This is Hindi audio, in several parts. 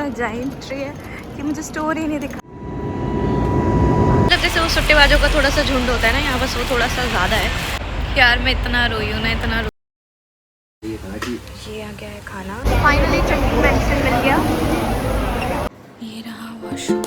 इतना जाइंट ट्री है कि मुझे स्टोर ही नहीं दिखा। मतलब जैसे वो सट्टेबाजों का थोड़ा सा झुंड होता है ना, यहाँ बस वो थोड़ा सा ज़्यादा है। यार मैं इतना रोई हूँ ना, इतना ये आ गया है खाना। फाइनली चंकिंग मैंशन मिल गया। ये रहा वॉशरूम।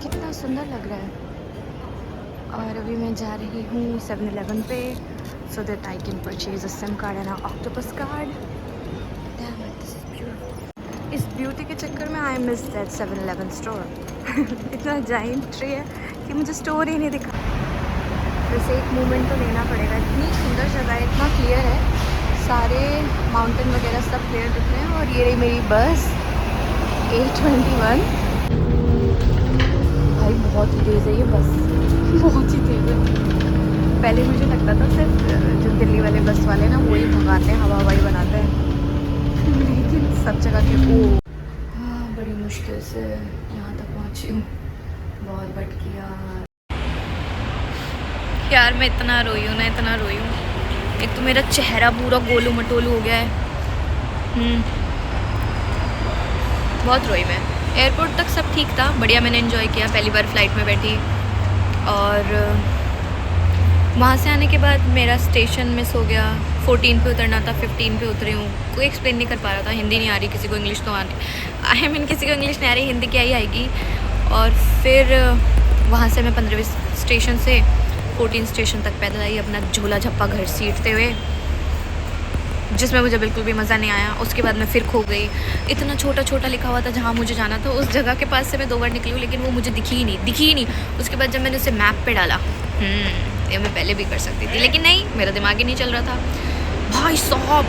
कितना सुंदर लग रहा है। और अभी मैं जा रही हूँ 7-Eleven पे so that I can purchase a SIM card and an octopus card. Damn it, this is beautiful. इस ब्यूटी के चक्कर में I miss that 7-Eleven store. इतना जाइंट ट्री है कि मुझे स्टोर ही नहीं दिखा। वैसे एक मोमेंट तो लेना पड़ेगा। इतनी सुंदर जगह है, इतना क्लियर है, सारे माउंटेन वगैरह सब क्लियर दिख रहे हैं। और ये रही मेरी बस A21। भाई बहुत ही तेज़ है ये बस, बहुत ही तेज़ है। पहले मुझे लगता था सिर्फ जो दिल्ली वाले बस वाले ना वही भगाते हैं, हवा हवाई बनाते हैं, लेकिन सब जगह के हाँ बड़ी मुश्किल से यहाँ तक पहुँची हूँ। बहुत भटकी यार मैं इतना रोई हूँ ना, इतना रोई हूँ। एक तो मेरा चेहरा पूरा गोलू मटोलू हो गया है। बहुत रोई मैं। एयरपोर्ट तक सब ठीक था, बढ़िया, मैंने एंजॉय किया। पहली बार फ्लाइट में बैठी और वहाँ से आने के बाद मेरा स्टेशन मिस हो गया। 14 पे उतरना था, 15 पे उतरी हूँ। कोई एक्सप्लेन नहीं कर पा रहा था, हिंदी नहीं आ रही किसी को, इंग्लिश तो आई मीन किसी को इंग्लिश नहीं आ रही, हिंदी क्या ही आएगी। और फिर वहाँ से मैं 15वें स्टेशन से 14 स्टेशन तक पैदल आई, अपना झोला झप्पा घर सीटते हुए, जिसमें मुझे बिल्कुल भी मज़ा नहीं आया। उसके बाद मैं फिर खो गई। इतना छोटा छोटा लिखा हुआ था जहाँ मुझे जाना था, उस जगह के पास से मैं 2 बार निकली हूँ, लेकिन वो मुझे दिखी ही नहीं। उसके बाद जब मैंने उसे मैप पे डाला, ये मैं पहले भी कर सकती थी, लेकिन नहीं, मेरा दिमाग ही नहीं चल रहा था। भाई साहब,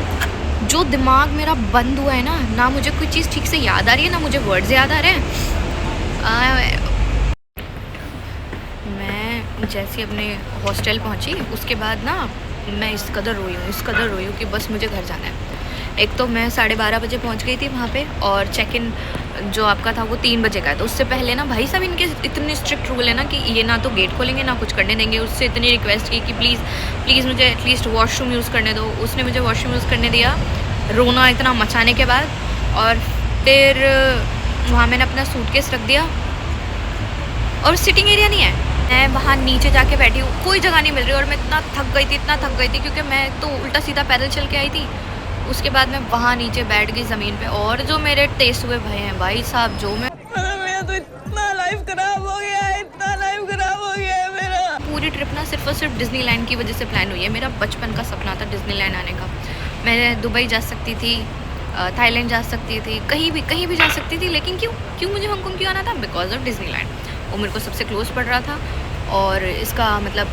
जो दिमाग मेरा बंद हुआ है ना मुझे कोई चीज़ ठीक से याद आ रही है, ना मुझे वर्ड्स याद आ रहे हैं। मैं जैसे अपने हॉस्टल पहुँची, उसके बाद ना मैं इस कदर रोई हूँ कि बस मुझे घर जाना है। एक तो मैं 12:30 बजे पहुँच गई थी वहाँ पे, और चेक इन जो आपका था वो 3 बजे का है। तो उससे पहले ना भाई साहब इनके इतने स्ट्रिक्ट रूल है ना कि ये ना तो गेट खोलेंगे ना कुछ करने देंगे। उससे इतनी रिक्वेस्ट की कि प्लीज़ मुझे एटलीस्ट वॉशरूम यूज़ करने दो। उसने मुझे वॉशरूम यूज़ करने दिया, रोना इतना मचाने के बाद। और फिर वहाँ मैंने अपना सूटकेस रख दिया, और सिटिंग एरिया नहीं है, मैं वहाँ नीचे जाके बैठी हूँ, कोई जगह नहीं मिल रही। और मैं इतना थक गई थी क्योंकि मैं तो उल्टा सीधा पैदल चल के आई थी। उसके बाद मैं वहाँ नीचे बैठ गई ज़मीन पे, और जो मेरे टेस्ट हुए भय हैं भाई साहब, जो मेरा तो इतना लाइफ खराब हो गया है मेरा। पूरी ट्रिप ना सिर्फ और सिर्फ डिज्नीलैंड की वजह से प्लान हुई है। मेरा बचपन का सपना था डिज्नीलैंड आने का। मैं दुबई जा सकती थी, थाईलैंड जा सकती थी, कहीं भी जा सकती थी, लेकिन क्यों मुझे हांगकांग क्यों आना था? Because of Disneyland. वो मेरे को सबसे क्लोज पड़ रहा था, और इसका मतलब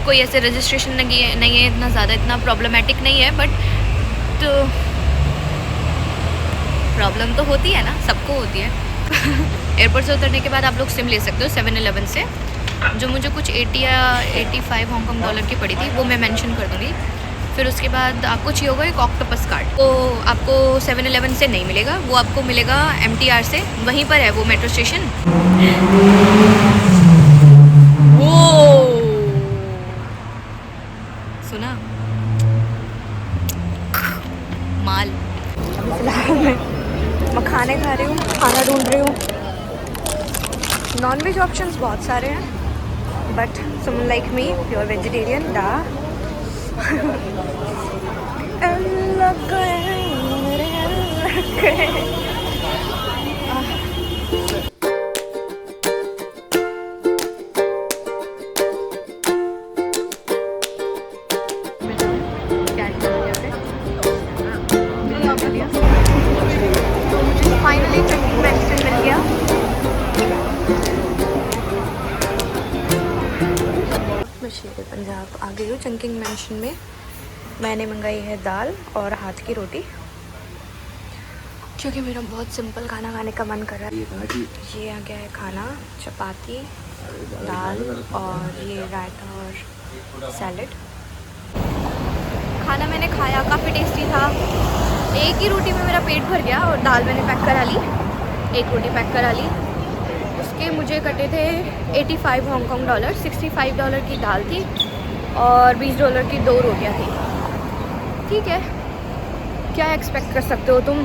कोई ऐसे रजिस्ट्रेशन नहीं है इतना ज़्यादा, इतना प्रॉब्लमेटिक नहीं है। बट तो प्रॉब्लम तो होती है ना, सबको होती है। एयरपोर्ट से उतरने के बाद आप लोग सिम ले सकते हो 7-Eleven से, जो मुझे कुछ 80 या 85 हांगकांग डॉलर की पड़ी थी, वो मैं मेंशन कर दूँगी। फिर उसके बाद आपको चाहिए होगा एक ऑक्टोपस कार्ड, वो आपको 7-Eleven से नहीं मिलेगा, वो आपको मिलेगा MTR से, वहीं पर है वो मेट्रो स्टेशन। वो सुना माल। अभी फिलहाल मैं खाने खा रही हूँ, खाना ढूंढ रही हूँ। नॉनवेज ऑप्शंस बहुत सारे हैं, but someone like me pure vegetarian दा फाइनली चंकिंग मैंशन मिल गया। मैं शेर पंजाब आ गई हूँ चंकिंग मैंशन में। मैंने मंगाई है दाल और हाथ की रोटी, क्योंकि मेरा बहुत सिंपल खाना खाने का मन कर रहा है। ये आ गया है खाना, चपाती, दाल और ये रायता और सैलेड। खाना मैंने खाया, काफ़ी टेस्टी था। एक ही रोटी में मेरा पेट भर गया और दाल मैंने पैक करा ली, एक रोटी पैक करा ली। उसके मुझे कटे थे 85 हांगकॉन्ग डॉलर। $65 की दाल थी और $20 की 2 रोटियाँ थी। ठीक है, क्या एक्सपेक्ट कर सकते हो तुम।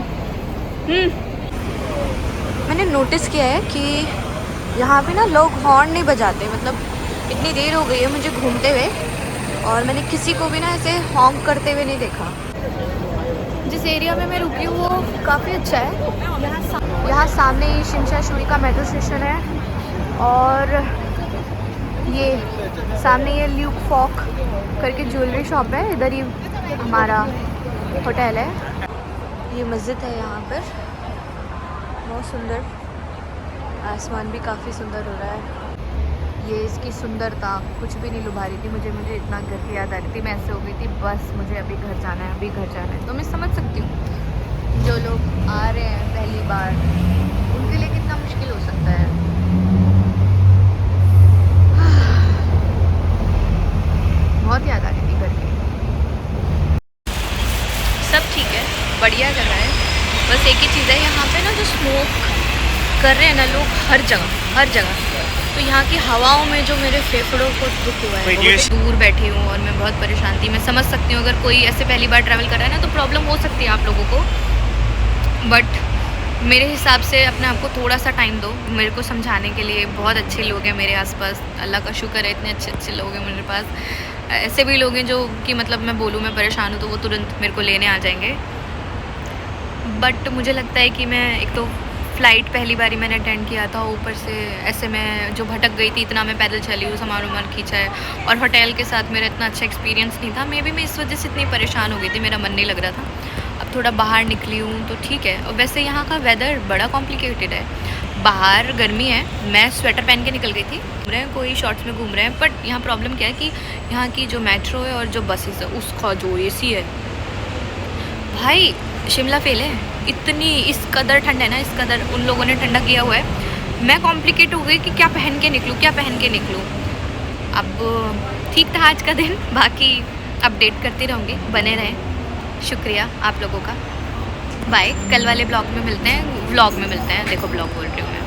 मैंने नोटिस किया है कि यहाँ पे ना लोग हॉर्न नहीं बजाते, मतलब इतनी देर हो गई है मुझे घूमते हुए और मैंने किसी को भी ना ऐसे हॉन्क करते हुए नहीं देखा। जिस एरिया में मैं रुकी हूँ वो काफ़ी अच्छा है। यहाँ सामने ही शिमशा शुरी का मेट्रो स्टेशन है और ये सामने ये ल्यूक फॉक करके ज्वेलरी शॉप है, इधर ही हमारा होटल है। ये मस्जिद है यहाँ पर, बहुत सुंदर, आसमान भी काफ़ी सुंदर हो रहा है। ये इसकी सुंदरता कुछ भी नहीं लुभा रही थी मुझे इतना घर की याद आ रही थी। मैं ऐसे हो गई थी बस मुझे अभी घर जाना है, अभी घर जाना है। तो मैं समझ सकती हूँ जो लोग आ रहे हैं पहली बार उनके लिए कितना मुश्किल हो सकता है। बहुत याद आ रही थी घर की। सब ठीक है, बढ़िया जगह है, बस एक ही चीज़ है यहाँ पे ना, जो स्मोक कर रहे हैं ना लोग हर जगह, तो यहाँ की हवाओं में जो मेरे फेफड़ों को दुख हुआ है। बहुत दूर बैठी हूँ और मैं बहुत परेशान थी। मैं समझ सकती हूँ अगर कोई ऐसे पहली बार ट्रैवल कर रहा है ना तो प्रॉब्लम हो सकती है आप लोगों को, बट मेरे हिसाब से अपने आप को थोड़ा सा टाइम दो मेरे को समझाने के लिए। बहुत अच्छे लोग हैं मेरे आसपास, अल्लाह का शुक्र है, इतने अच्छे लोग हैं मेरे पास। ऐसे भी लोग हैं जो कि मतलब मैं बोलूँ मैं परेशान हूँ तो वो तुरंत मेरे को लेने आ जाएंगे। बट मुझे लगता है कि मैं एक तो फ़्लाइट पहली बारी मैंने अटेंड किया था, ऊपर से ऐसे मैं जो भटक गई थी, इतना मैं पैदल चली हूँ, सामान खींचा है और होटल के साथ मेरा इतना अच्छा एक्सपीरियंस नहीं था। मे बी मैं इस वजह से इतनी परेशान हो गई थी, मेरा मन नहीं लग रहा था। अब थोड़ा बाहर निकली हूँ तो ठीक है। और वैसे यहाँ का वेदर बड़ा कॉम्प्लिकेटेड है, बाहर गर्मी है, मैं स्वेटर पहन के निकल गई थी, घूम रहे हैं कोई शॉर्ट्स में घूम रहे हैं। बट यहाँ प्रॉब्लम क्या है कि यहाँ की जो मेट्रो है और जो बसेस है उसका जो AC है भाई शिमला फेल है। इतनी इस कदर ठंड है ना, इस कदर उन लोगों ने ठंडा किया हुआ है। मैं कॉम्प्लिकेट हो गई कि क्या पहन के निकलूँ। अब ठीक था आज का दिन, बाकी अपडेट करती रहूँगी, बने रहें। शुक्रिया आप लोगों का, बाय। कल वाले व्लॉग में मिलते हैं, देखो व्लॉग बोल रही हूँ मैं।